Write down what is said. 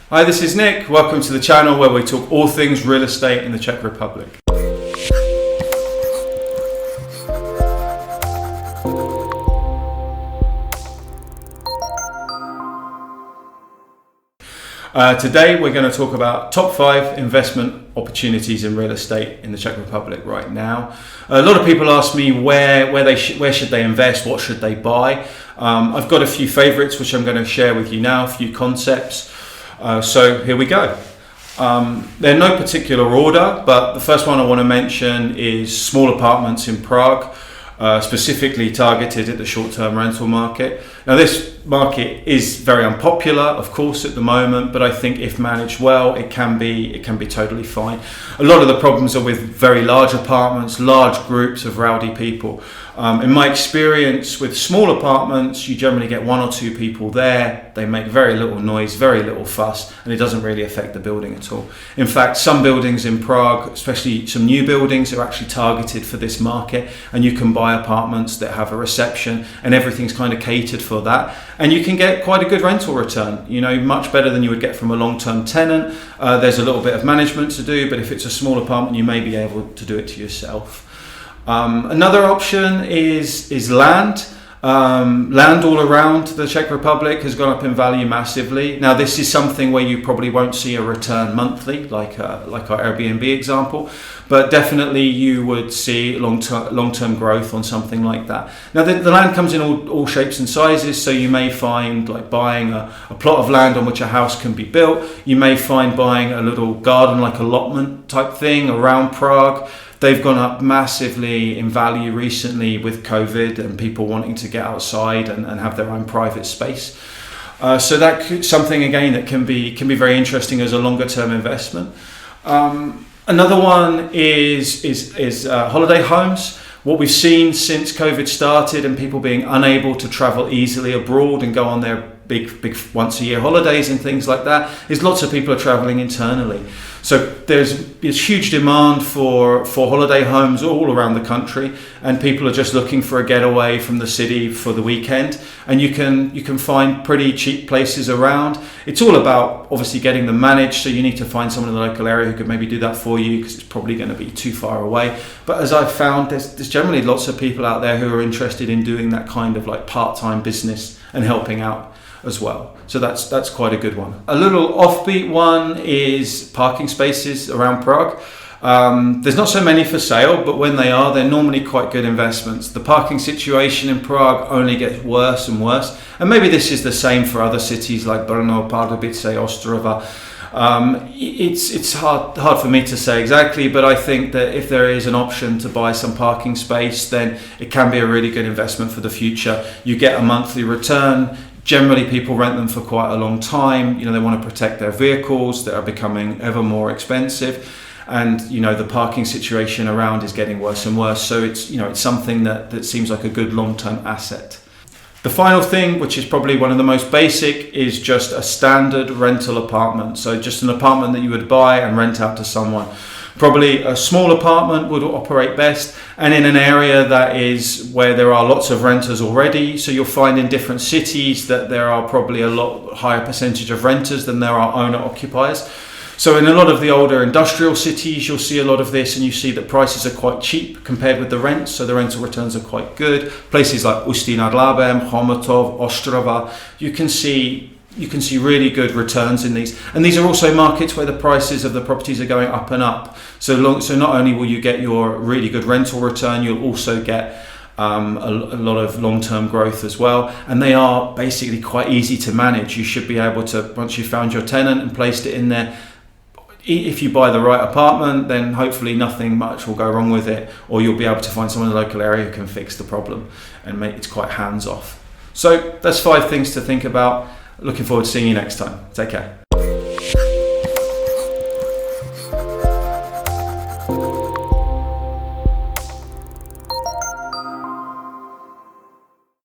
Hi, this is Nick. Welcome to the channel where we talk all things real estate in the Czech Republic. Today we're going to talk about top 5 investment opportunities in real estate in the Czech Republic right now. A lot of people ask me where should they invest, what should they buy. I've got a few favorites which I'm going to share with you now, a few concepts. So here we go. They're in no particular order, but the first one I want to mention is small apartments in Prague, specifically targeted at the short-term rental market. Now this market is very unpopular, of course, at the moment, but I think if managed well, it can be totally fine. A lot of the problems are with very large apartments, large groups of rowdy people. In my experience with small apartments, you generally get 1 or 2 people there. They make very little noise, very little fuss, and it doesn't really affect the building at all. In fact, some buildings in Prague, especially some new buildings, are actually targeted for this market, and you can buy apartments that have a reception and everything's kind of catered for that. And you can get quite a good rental return, much better than you would get from a long-term tenant. There's a little bit of management to do, but if it's a small apartment, you may be able to do it to yourself. Another option is land. Land all around the Czech Republic has gone up in value massively. Now this is something where you probably won't see a return monthly, like our Airbnb example, but definitely you would see long-term growth on something like that. Now the land comes in all shapes and sizes, so you may find like buying a plot of land on which a house can be built. You may find buying a little garden, like allotment type thing around Prague. They've gone up massively in value recently with COVID and people wanting to get outside and have their own private space. So that's something again that can be very interesting as a longer term investment. Another one is holiday homes. What we've seen since COVID started and people being unable to travel easily abroad and go on their big once a year holidays and things like that is lots of people are traveling internally. So there's huge demand for holiday homes all around the country, and people are just looking for a getaway from the city for the weekend, and you can find pretty cheap places around. It's all about obviously getting them managed, so you need to find someone in the local area who could maybe do that for you because it's probably going to be too far away. But as I've found, there's generally lots of people out there who are interested in doing that kind of like part-time business and helping out as well. So that's quite a good one. A little offbeat one is parking spaces around Prague. There's not so many for sale, but when they are, they're normally quite good investments. The parking situation in Prague only gets worse and worse, and maybe this is the same for other cities like Brno, Pardubice, Ostrava. It's hard for me to say exactly, but I think that if there is an option to buy some parking space, then it can be a really good investment for the future. You get a monthly return. Generally, people rent them for quite a long time. They want to protect their vehicles that are becoming ever more expensive. And, the parking situation around is getting worse and worse. So it's something that seems like a good long-term asset. The final thing, which is probably one of the most basic, is just a standard rental apartment. So just an apartment that you would buy and rent out to someone. Probably a small apartment would operate best, and in an area that is where there are lots of renters already. So you'll find in different cities that there are probably a lot higher percentage of renters than there are owner occupiers. So in a lot of the older industrial cities, you'll see a lot of this, and you see that prices are quite cheap compared with the rents, so the rental returns are quite good. Places like Ústí nad Labem, Chomutov, Ostrava, you can see really good returns in these, and these are also markets where the prices of the properties are going up and up. So not only will you get your really good rental return, you'll also get a lot of long-term growth as well, and they are basically quite easy to manage. You should be able to, once you've found your tenant and placed it in there, if you buy the right apartment, then hopefully nothing much will go wrong with it, or you'll be able to find someone in the local area who can fix the problem and make it quite hands-off. So that's 5 things to think about. Looking forward to seeing you next time. Take care.